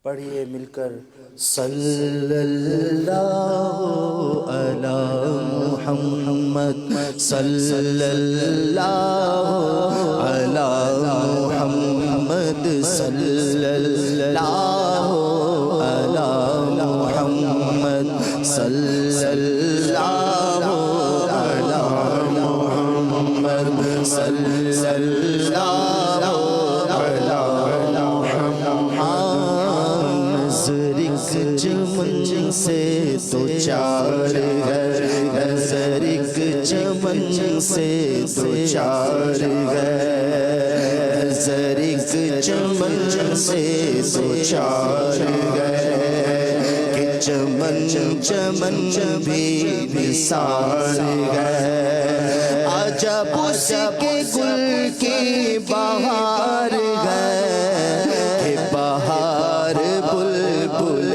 پڑھیے مل کر صلی اللہ علی محمد، صلی اللہ علی محمد، صلی اللہ علی محمد، صلی اللہ علی محمد، صلی اللہ علی چمن سے تو چار ہے، نظر ایک چمن سے تو چار ہے، نظر ایک چمن سے تو چار ہے، کہ چمن چمن بھی نثار ہے، عجب اس کے گل کی بہار ہے، کہ بہار بلبل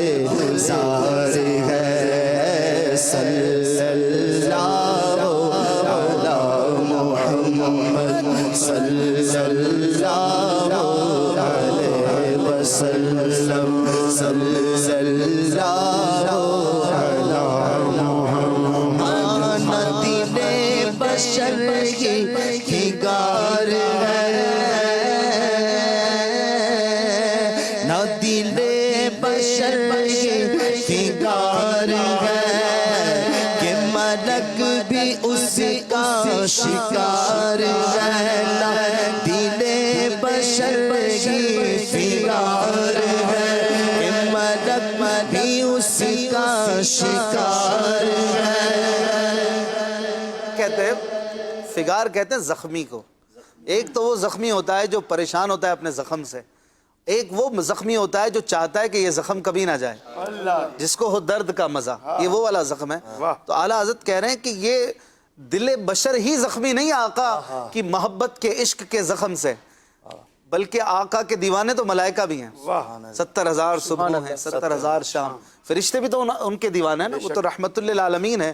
زار ہے، صلی اللہ علی محمد، صلی اللہ علیہ وسلم، صلی اللہ علی محمد، دل بشر کی ہگار ہے، نہ دل بشر فکار ہے، کہ ملک بھی اس کا شکار ہے، نہ دل بشر کی فکار ہے، کہ ملک بھی اس کا شکار ہے۔ کہتے ہیں فگار کہتے ہیں زخمی کو، ایک تو وہ زخمی ہوتا ہے جو پریشان ہوتا ہے اپنے زخم سے، ایک وہ زخمی ہوتا ہے جو چاہتا ہے کہ یہ زخم کبھی نہ جائے، جس کو ہو درد کا مزہ، یہ وہ والا زخم ہے۔ تو اعلیٰ حضرت کہہ رہے ہیں کہ یہ دل بشر ہی زخمی نہیں آقا کی محبت کے عشق کے زخم سے، بلکہ آقا کے دیوانے تو ملائکہ بھی ہیں، 70,000 صبح ہیں، 70,000 شام، فرشتے بھی تو ان کے دیوانے ہیں نا، وہ تو رحمت للعالمین ہے۔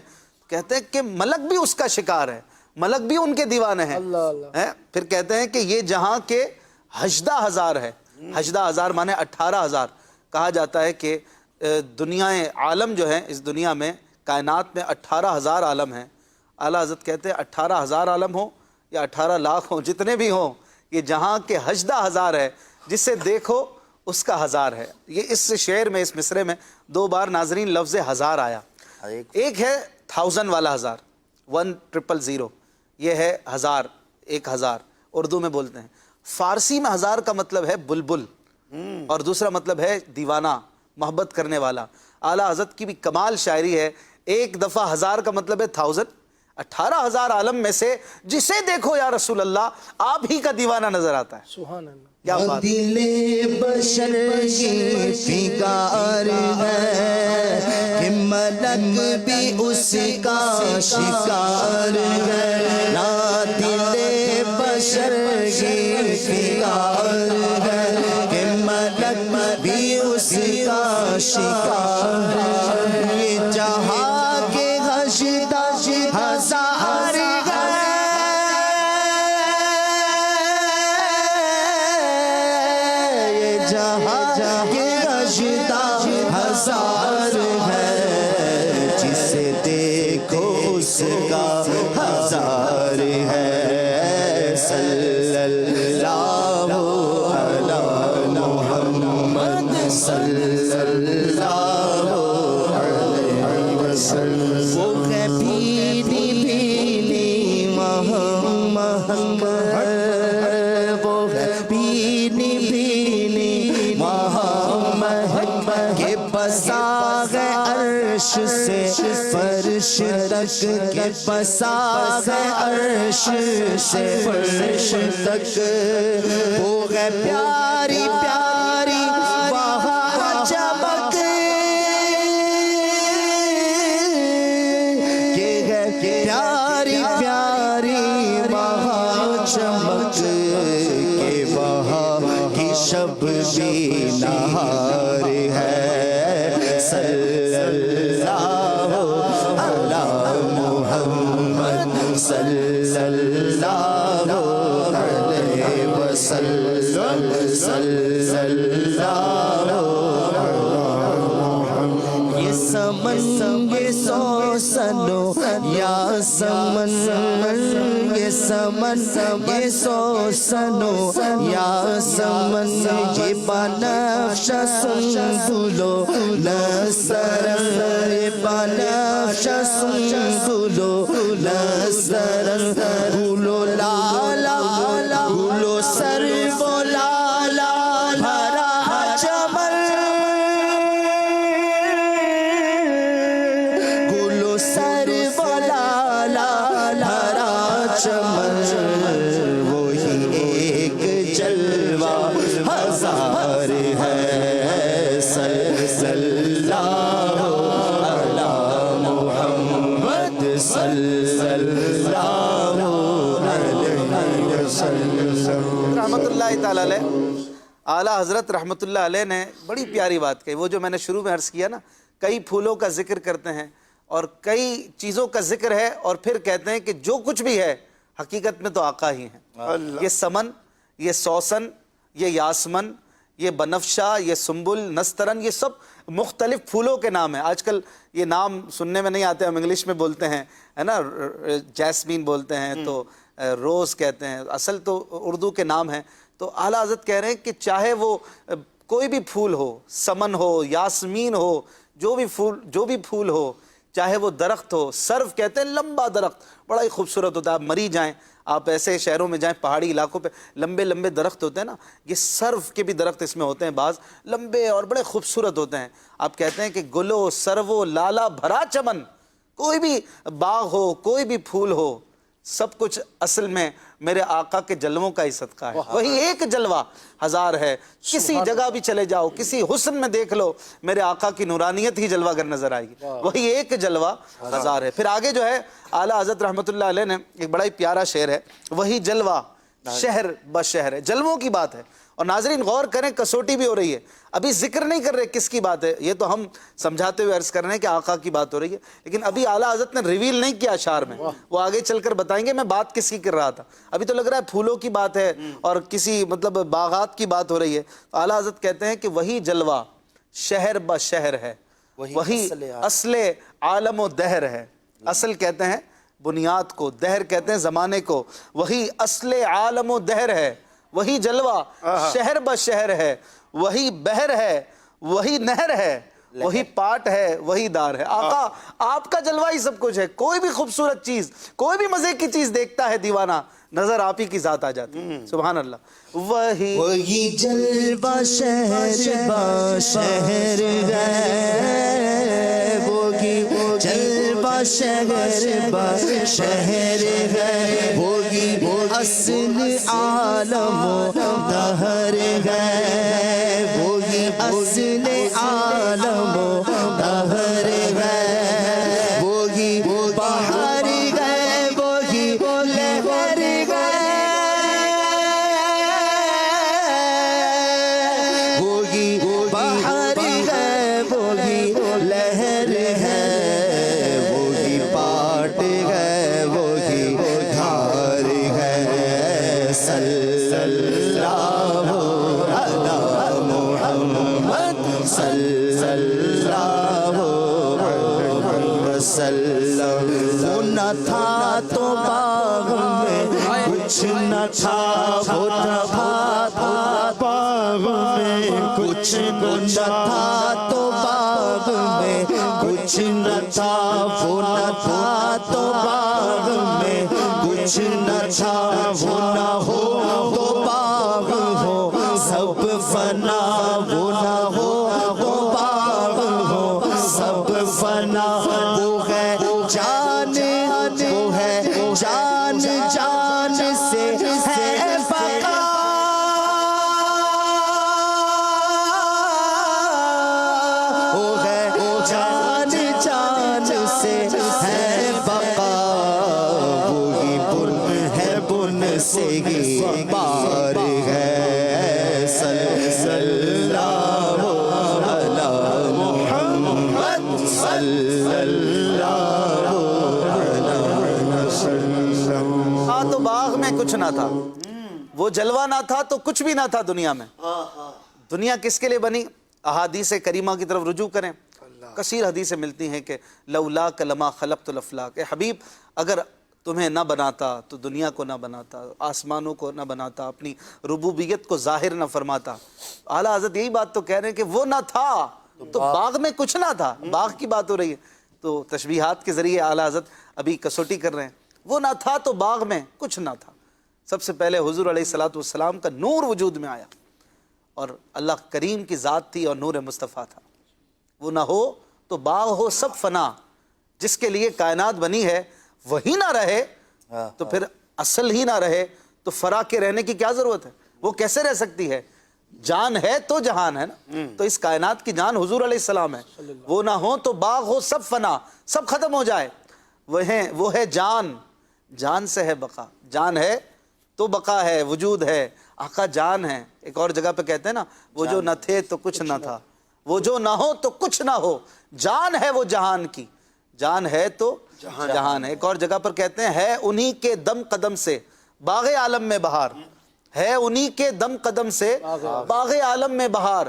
کہتے ہیں کہ ملک بھی اس کا شکار ہے، ملک بھی ان کے دیوانے ہیں۔ پھر کہتے ہیں کہ یہ جہاں کے 18,000 ہے، 18,000 مانے 18,000، کہا جاتا ہے کہ دنیا عالم جو ہے، اس دنیا میں کائنات میں 18,000 عالم ہیں۔ اعلیٰ حضرت کہتے ہیں 18,000 عالم ہوں یا 18 لاکھ ہوں، جتنے بھی ہوں، یہ جہاں کے 18,000 ہے، جسے دیکھو اس کا ہزار ہے۔ یہ اس شعر میں، اس مصرے میں 2 بار ناظرین لفظ ہزار آیا، ایک ہے 1000 والا ہزار، 1000، یہ ہے ہزار، 1000 اردو میں بولتے ہیں۔ فارسی میں ہزار کا مطلب ہے بلبل، اور دوسرا مطلب ہے دیوانہ، محبت کرنے والا۔ اعلیٰ حضرت کی بھی کمال شاعری ہے، ایک دفعہ ہزار کا مطلب ہے 1000، 18,000 عالم میں سے جسے دیکھو یا رسول اللہ آپ ہی کا دیوانہ نظر آتا ہے۔ سبحان اللہ۔ کیا بات ہے۔ دل بشر کی فکار ہے، کہ ملک بھی اس کا شکار ہے، نہ دل بشر کی فکار ہے، کہ ملک بھی اس کا شکار ہے، یہ جہاں کے 18,000 ہزار ہے، جسے دیکھو اس کا ہزار ہے، صلی اللہ علی محمد، صلی اللہ علیہ وسلم۔ وہ ہے بھیلی بھیلی محمد، وہ ہے بھیلی بھیلی محمد، کہ بساغ عرش سے فرش تک، کہ بساغ عرش سے فرش تک، وہ ہے پیاری پیاری وہاں چمک، کہ ہے پیاری پیاری وہاں چمک، کہ وہاں کی شب بھی نہار ہے، صلی اللہ علی محمد، صلی اللہ علیہ وسلم، صلی اللہ سنو یا سمن یہ سمن یہ سو سنو یا سمن یہ بنفش سنبلو نصر یہ بنفش سنبلو نصر گلو لالا گلو سر و لالا بھرا چمن گلو سر و لالا بھرا چمن وہی ایک جلوہ ہزار ہے صلی اللہ علی محمد صلی اللہ علیہ وسلم۔ رحمت اللہ تعالیٰ علیہ اعلیٰ حضرت رحمت اللہ علیہ نے بڑی پیاری بات کہی، وہ جو میں نے شروع میں عرض کیا نا، کئی پھولوں کا ذکر کرتے ہیں اور کئی چیزوں کا ذکر ہے اور پھر کہتے ہیں کہ جو کچھ بھی ہے حقیقت میں تو آقا ہی ہیں۔ یہ سمن، یہ سوسن، یہ یاسمن، یہ بنفشہ، یہ سنبل، نسترن، یہ سب مختلف پھولوں کے نام ہیں۔ آج کل یہ نام سننے میں نہیں آتے، ہم انگلش میں بولتے ہیں، ہے نا، جیسمین بولتے ہیں تو روز کہتے ہیں، اصل تو اردو کے نام ہیں۔ تو اعلیٰ حضرت کہہ رہے ہیں کہ چاہے وہ کوئی بھی پھول ہو، سمن ہو، یاسمین ہو، جو بھی پھول ہو، چاہے وہ درخت ہو، سرف کہتے ہیں لمبا درخت، بڑا ہی خوبصورت ہوتا ہے، آپ مری جائیں، آپ ایسے شہروں میں جائیں پہاڑی علاقوں پہ لمبے لمبے درخت ہوتے ہیں نا، یہ سرف کے بھی درخت اس میں ہوتے ہیں، بعض لمبے اور بڑے خوبصورت ہوتے ہیں۔ آپ کہتے ہیں کہ گلو سرو لالا بھرا چمن، کوئی بھی باغ ہو، کوئی بھی پھول ہو، سب کچھ اصل میں میرے آقا کے جلووں کا ہی صدقہ ہے۔ وہی ایک جلوہ ہزار ہے، کسی جگہ بھی چلے جاؤ، کسی حسن میں دیکھ لو، میرے آقا کی نورانیت ہی جلوہ گر نظر آئے گی، وہی ایک جلوہ ہزار ہے۔ پھر آگے جو ہے اعلیٰ حضرت رحمت اللہ علیہ نے ایک بڑا ہی پیارا شعر ہے، وہی جلوہ شہر بشہر ہے، جلووں کی بات ہے۔ اور ناظرین غور کریں، کسوٹی بھی ہو رہی ہے، ابھی ذکر نہیں کر رہے کس کی بات ہے، یہ تو ہم سمجھاتے ہوئے عرض کر رہے ہیں کہ آقا کی بات ہو رہی ہے، لیکن ابھی اعلیٰ حضرت نے ریویل نہیں کیا اشعار میں، وہ آگے چل کر بتائیں گے میں بات کس کی کر رہا تھا۔ ابھی تو لگ رہا ہے پھولوں کی بات ہے اور کسی مطلب باغات کی بات ہو رہی ہے۔ اعلیٰ حضرت کہتے ہیں کہ وہی جلوہ شہر بشہر ہے، وہی اصل عالم و دہر ہے۔ اصل کہتے ہیں بنیاد کو، دہر کہتے ہیں زمانے کو، وہی اصل عالم و دہر ہے، وہی جلوہ شہر بشہر ہے، وہی بحر ہے، وہی نہر ہے، وہی پاٹ ہے، وہی دار ہے۔ آقا آپ کا جلوہ ہی سب کچھ ہے، کوئی بھی خوبصورت چیز، کوئی بھی مزے کی چیز دیکھتا ہے دیوانہ، نظر آپ ہی کی ذات آ جاتی ہے۔ سبحان اللہ۔ وہی جلوہ شہر بشہر ہے، وہی جلوہ شہر بشہر ہے، وہی اصل عالم و دہر ہے، وہی اصل عالم و دہر ہے، وہی بحر ہے، وہی لہر ہے، وہی بحر ہے، وہی لہر ہے، وہی پاٹ ہے، وہی دھار ہے، صلی اللہ علی محمد صلی اللہ علیہ وسلم۔ وہ نہ تھا تو باغ میں کچھ نہ تھا، وہ تھا باغ میں کچھ نہ تھا تو باغ میں کچھ نہ تھا، وہ نہ تھا تو باغ میں کچھ نہ تھا، وہ نہ ہو تو باغ ہو سب فنا، وہ نہ ہو تو باغ ہو سب فنا، وہ ہے جان، وہ ہے جان، جان سے ہے بقا، وہ ہے جان، جان سے ہے بقا، وہی بن ہے بن سے ہی بار ہے، صلی اللہ علی محمد صلی اللہ علیہ وسلم۔ ہاں تو باغ میں کچھ نہ تھا، وہ جلوہ نہ تھا تو کچھ بھی نہ تھا دنیا میں۔ دنیا کس کے لیے بنی؟ احادیث کریمہ کی طرف رجوع کریں، کثیر حدیثیں ملتی ہیں کہ لولاک لما خلقت الافلاک، اے حبیب اگر تمہیں نہ بناتا تو دنیا کو نہ بناتا، آسمانوں کو نہ بناتا، اپنی ربوبیت کو ظاہر نہ فرماتا۔ اعلیٰ حضرت یہی بات تو کہہ رہے ہیں کہ وہ نہ تھا تو باغ میں کچھ نہ تھا، باغ کی بات ہو رہی ہے، تو تشبیہات کے ذریعے اعلیٰ حضرت ابھی کسوٹی کر رہے ہیں۔ وہ نہ تھا تو باغ میں کچھ نہ تھا، سب سے پہلے حضور علیہ الصلوۃ والسلام کا نور وجود میں آیا، اور اللہ کریم کی ذات تھی اور نور مصطفیٰ تھا۔ وہ نہ ہو تو باغ ہو سب فنا، جس کے لیے کائنات بنی ہے وہی نہ رہے تو پھر اصل ہی نہ رہے تو فرا کے رہنے کی کیا ضرورت ہے؟ وہ کیسے رہ سکتی ہے؟ جان ہے تو جہان ہے نا، تو اس کائنات کی جان حضور علیہ السلام ہے۔ وہ نہ ہو تو باغ ہو سب فنا، سب ختم ہو جائے، وہ ہے جان، جان سے ہے بقا، جان ہے تو بقا ہے، وجود ہے، آقا جان ہے۔ ایک اور جگہ پہ کہتے ہیں نا، وہ جو نہ تھے تو کچھ نہ تھا، وہ جو نہ ہو تو کچھ نہ ہو، جان ہے وہ جہان کی، جان ہے تو جہان ہے۔ ایک اور جگہ پر کہتے ہیں ہے انہی کے دم قدم سے باغ عالم میں بہار، ہے انہی کے دم قدم سے باغ عالم میں بہار،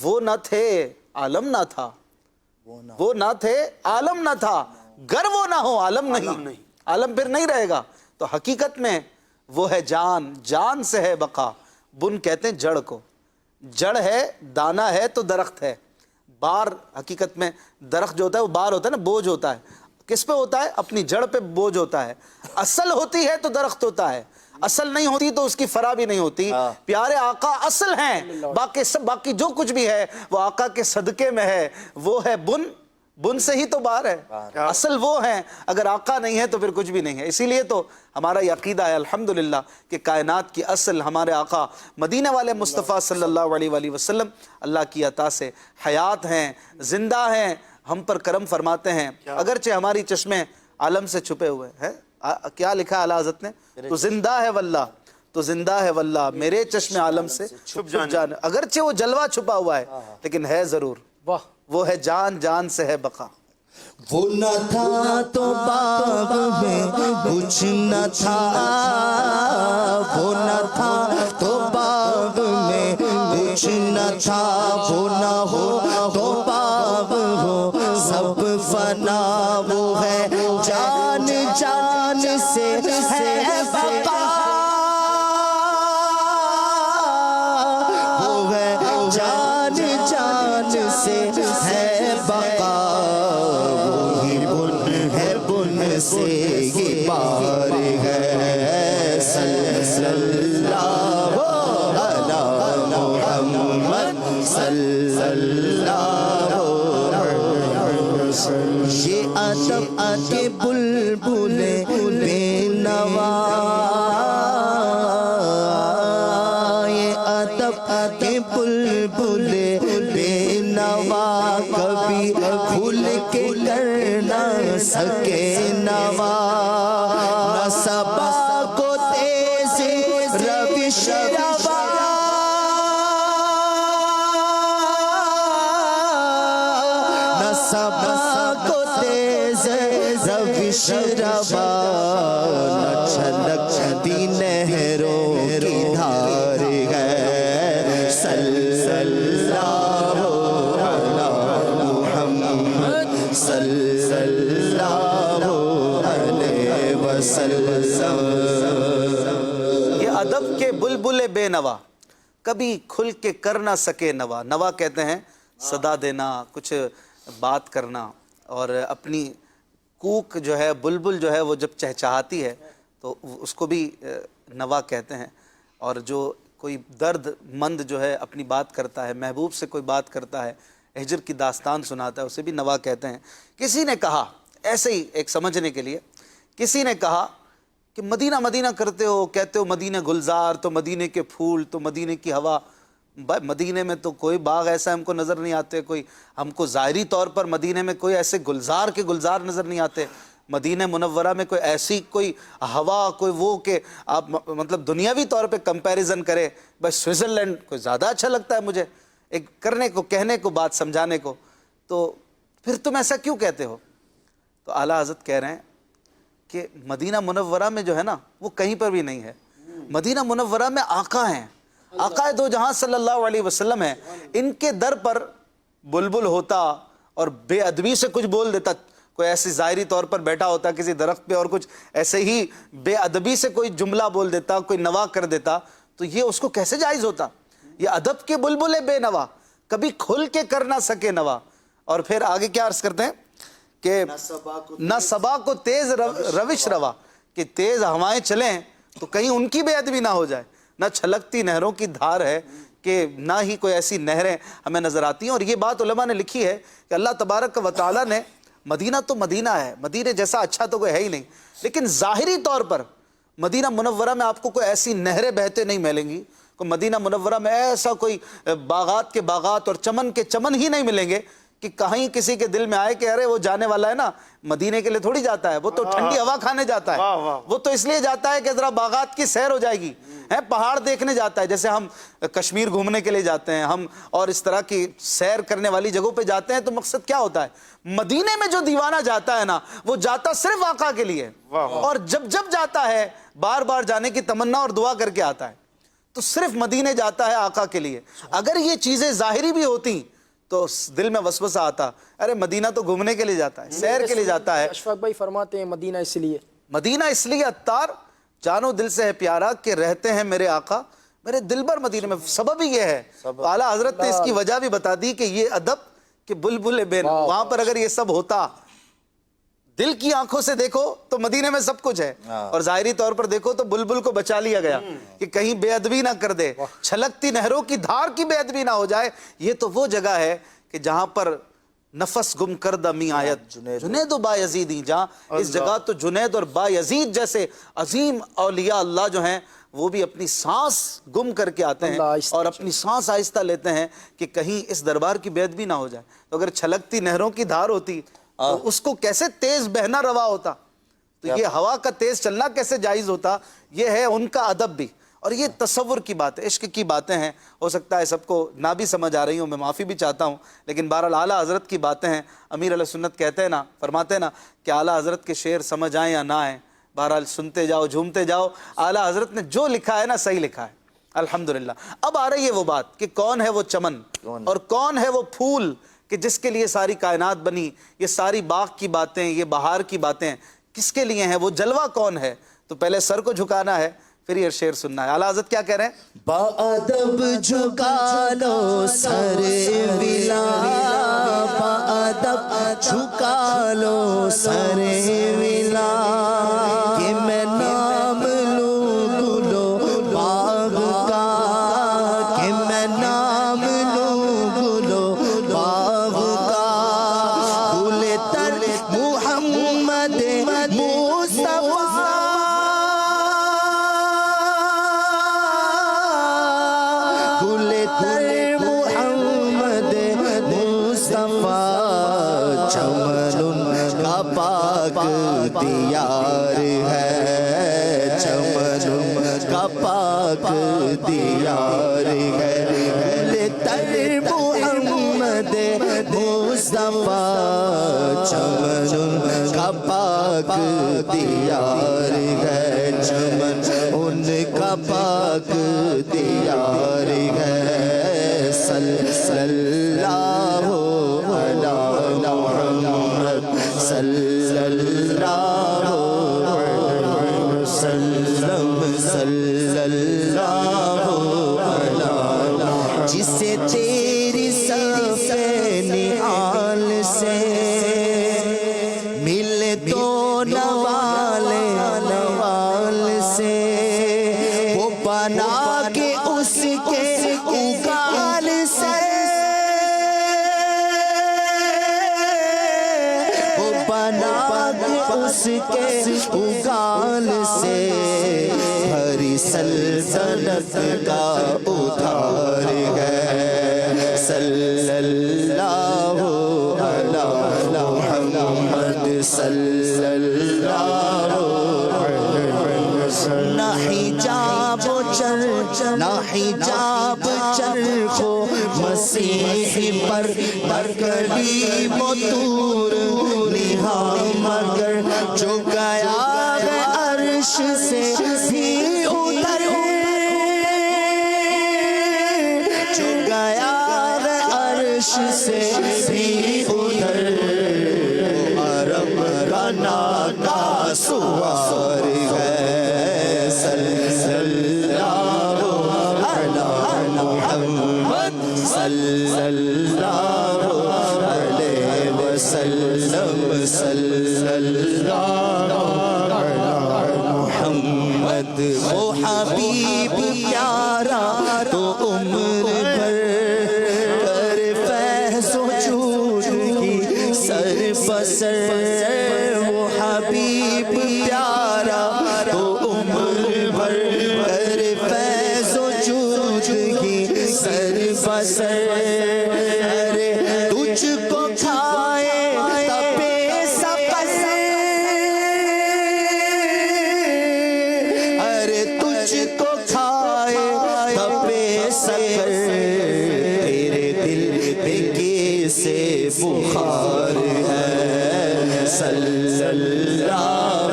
وہ نہ تھے عالم نہ تھا، وہ نہ تھے عالم نہ تھا، گر وہ نہ ہو عالم نہیں، عالم پھر نہیں رہے گا۔ تو حقیقت میں وہ ہے جان، جان سے ہے بقا۔ بن کہتے ہیں جڑ کو، جڑ ہے، دانا ہے تو درخت ہے، بار حقیقت میں درخت جو ہوتا ہے وہ بار ہوتا ہے نا، بوجھ ہوتا ہے، کس پہ ہوتا ہے؟ اپنی جڑ پہ بوجھ ہوتا ہے۔ اصل ہوتی ہے تو درخت ہوتا ہے، اصل نہیں ہوتی تو اس کی فرا بھی نہیں ہوتی۔ پیارے آقا اصل ہیں، باقی جو کچھ بھی ہے وہ آقا کے صدقے میں ہے، وہ ہے بن سے ہی تو بار ہے، اصل وہ ہیں، اگر آقا نہیں ہے تو پھر کچھ بھی نہیں ہے۔ اسی لیے تو ہمارا یہ عقیدہ ہے الحمدللہ کہ کائنات کی اصل ہمارے آقا مدینہ والے مصطفیٰ صلی اللہ علیہ وآلہ وسلم اللہ کی عطا سے حیات ہیں، زندہ ہیں، ہم پر کرم فرماتے ہیں، اگرچہ ہماری چشمیں عالم سے چھپے ہوئے ہیں۔ کیا لکھا اعلیٰ حضرت نے؟ تو زندہ ہے واللہ، تو زندہ ہے واللہ میرے چشم عالم سے چھپ جانے، اگرچہ وہ جلوہ چھپا ہوا ہے لیکن ہے ضرور، وہ ہے جان، جان سے ہے بقا۔ وہ نہ تھا تو باغ میں کچھ نہ تھا، وہ نہ تھا تو باغ میں کچھ نہ تھا، وہ نہ ہو تو باغ ہو سب فنا، وہ ہے جان، جان سے ہے بقا، وہ ہے جان، جان سے ہے بقا، سے یہ بار ہے، صلی اللہ علی محمد صلی اللہ علیہ وسلم۔ یہ ادب کے بلبل بے نوا، یہ ادب کے بلبل بے نوا، کبھی کھل کے کر نہ سکے نوا، نہ صبا کو تیز روش روا، نہ صبا کو تیز روش روا، نہ چھلکتی نہروں کی دھار ہے، صلی اللہ علی محمد صلی اللہ علیہ وسلم۔ یہ ادب کے بلبل بے نوا، کبھی کھل کے کر نہ سکے نوا۔ نوا کہتے ہیں صدا دینا، کچھ بات کرنا، اور اپنی کوک جو ہے، بلبل جو ہے وہ جب چہچہاتی ہے تو اس کو بھی نوا کہتے ہیں۔ اور جو کوئی درد مند جو ہے اپنی بات کرتا ہے، محبوب سے کوئی بات کرتا ہے، ہجر کی داستان سناتا ہے، اسے بھی نوا کہتے ہیں۔ کسی نے کہا، ایسے ہی ایک سمجھنے کے لیے، کسی نے کہا کہ مدینہ مدینہ کرتے ہو، کہتے ہو مدینہ گلزار، تو مدینے کے پھول، تو مدینے کی ہوا، مدینے میں تو کوئی باغ ایسا ہم کو نظر نہیں آتے، کوئی ہم کو ظاہری طور پر مدینے میں کوئی ایسے گلزار کے گلزار نظر نہیں آتے، مدینہ منورہ میں کوئی ایسی کوئی ہوا، کوئی وہ کہ آپ مطلب دنیاوی طور پہ کمپیریزن کرے، بس سوئٹزرلینڈ کوئی زیادہ اچھا لگتا ہے مجھے، ایک کرنے کو، کہنے کو، بات سمجھانے کو، تو پھر تم ایسا کیوں کہتے ہو؟ تو اعلیٰ حضرت کہہ رہے ہیں کہ مدینہ منورہ میں جو ہے نا وہ کہیں پر بھی نہیں ہے، مدینہ منورہ میں آقا ہیں، آقا دو جہاں صلی اللہ علیہ وسلم ہیں، ان کے در پر بلبل ہوتا اور بے ادبی سے کچھ بول دیتا, کوئی ایسی ظاہری طور پر بیٹھا ہوتا کسی درخت پہ اور کچھ ایسے ہی بے ادبی سے کوئی جملہ بول دیتا, کوئی نوا کر دیتا, تو یہ اس کو کیسے جائز ہوتا؟ یہ ادب کے بلبل بے نوا, کبھی کھل کے کر نہ سکے نوا. اور پھر آگے کیا عرض کرتے ہیں کہ نہ صبا کو تیز روش روا, کہ تیز ہوائیں چلیں تو کہیں ان کی بے ادبی نہ ہو جائے. نہ چھلکتی نہروں کی دھار ہے, کہ نہ ہی کوئی ایسی نہریں ہمیں نظر آتی ہیں. اور یہ بات علماء نے لکھی ہے کہ اللہ تبارک و تعالیٰ نے, مدینہ تو مدینہ ہے, مدینہ جیسا اچھا تو کوئی ہے ہی نہیں, لیکن ظاہری طور پر مدینہ منورہ میں آپ کو کوئی ایسی نہریں بہتے نہیں ملیں گی, کوئی مدینہ منورہ میں ایسا کوئی باغات کے باغات اور چمن کے چمن ہی نہیں ملیں گے کہ کہیں کسی کے دل میں آئے کہ ارے وہ جانے والا ہے نا, مدینے کے لیے تھوڑی جاتا ہے, وہ تو ٹھنڈی ہوا کھانے جاتا ہے, وہ تو اس لیے جاتا ہے کہ ذرا باغات کی سیر ہو جائے گی, پہاڑ دیکھنے جاتا ہے, جیسے ہم کشمیر گھومنے کے لیے جاتے ہیں ہم, اور اس طرح کی سیر کرنے والی جگہوں پہ جاتے ہیں. تو مقصد کیا ہوتا ہے, مدینے میں جو دیوانہ جاتا ہے نا, وہ جاتا صرف آقا کے لیے, اور جب جب جاتا ہے بار بار جانے کی تمنا اور دعا کر کے آتا ہے. تو صرف مدینے جاتا ہے آقا کے لیے. اگر یہ چیزیں ظاہری بھی ہوتی تو دل میں وسوسہ آتا, ارے مدینہ تو گھومنے کے لیے جاتا ہے, سیر کے لیے جاتا ہے. اشفاق بھائی فرماتے ہیں مدینہ اس لیے, مدینہ اس لیے عطار جانو دل سے ہے پیارا, کہ رہتے ہیں میرے آقا میرے دل بر مدینے میں. سبب ہی یہ ہے, اعلیٰ حضرت نے اس کی وجہ بھی بتا دی کہ یہ ادب کہ بلبل بے نوا, وہاں پر اگر یہ سب ہوتا, دل کی آنکھوں سے دیکھو تو مدینے میں سب کچھ ہے, اور ظاہری طور پر دیکھو تو بلبل کو بچا لیا گیا کہ کہیں بے ادبی نہ کر دے, چھلکتی نہروں کی دھار کی بے ادبی نہ ہو جائے. یہ تو وہ جگہ ہے کہ جہاں پر نفس گم کردہ می آیت جنید و با یزیدی, جہاں اس جگہ تو جنید اور با یزید جیسے عظیم اولیاء اللہ جو ہیں وہ بھی اپنی سانس گم کر کے آتے ہیں اور اپنی سانس آہستہ لیتے ہیں کہ کہیں اس دربار کی بے ادبی نہ ہو جائے. تو اگر چھلکتی نہروں کی دھار ہوتی تو اس کو کیسے تیز بہنا روا ہوتا, تو یہ ہوا کا تیز چلنا کیسے جائز ہوتا. یہ ہے ان کا ادب بھی, اور یہ تصور کی بات ہے, عشق کی باتیں ہیں. ہو سکتا ہے سب کو نہ بھی سمجھ آ رہی ہوں, میں معافی بھی چاہتا ہوں, لیکن بہرحال اعلیٰ حضرت کی باتیں ہیں. امیر علیہ سنت کہتے ہیں نا, فرماتے ہیں نا کہ اعلیٰ حضرت کے شعر سمجھ آئیں یا نہ آئیں, بہرحال سنتے جاؤ جھومتے جاؤ, اعلیٰ حضرت نے جو لکھا ہے نا صحیح لکھا ہے الحمدللہ. اب آ رہی ہے وہ بات کہ کون ہے وہ چمن اور کون ہے وہ پھول کہ جس کے لیے ساری کائنات بنی, یہ ساری باغ کی باتیں, یہ بہار کی باتیں کس کے لیے ہیں, وہ جلوہ کون ہے. تو پہلے سر کو جھکانا ہے, پھر یہ شعر سننا ہے. اعلیٰ حضرت کیا کہہ رہے ہیں, بادب جھکا لو سر ولا, بادب جھکا لو سر ولا, کہ میں نام لوں گلو باغ کا, کہ میں نام لوں گلو باغ کا, گل تر محمد مصطفیٰ, گل تر محمد مصطفیٰ, چمن کا پاک دیار ہے, چمن کا پاک دیار ہے, گل تر محمد مصطفیٰ, چمن کا پاک دیار ہے, چمن ان کا پاک دیار ہے. صلی اللہ علی محمد, صلی اللہ علیہ وسلم, صلی اللہ علیہ, جسے تیری صف نعال سے مل تو نوال نوال سے, وہ بنا کے اس کے اگال سے, وہ بنا کے اس کے اگال سے, ہری سلطنت کا ادھار ہے. صلی اللہ علی محمد, صلی اللہ علیہ وسلم. نہ حجاب نہ حجاب چرخو مسیح پر, در کلیم و طور نہا, مگر جو گیا ہے عرش سے بھی ادھر, جو گیا ہے عرش عرش سے بھی ادھر عرب کا نانا سوار ہے صلی اللہ علی محمد صلی اللہ علیہ وسلم صلی اللہ علی محمد وہ حبیب پیارا تو عمر بھر کر فیض و جود کی سر بسر وہ حبیب پیارا تو عمر بھر کر فیض و جود کی سر بسر تجھ کو کھائے تپے سقر ارے تجھ کو کھائے تپے سقر تیرے دل پہ کیسے بخار ہے صلی اللہ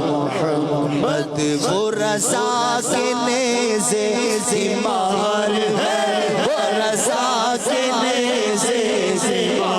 محمد وہ رضا کے نیزے سے مار ہے وہ رضا کے نیزے سے مار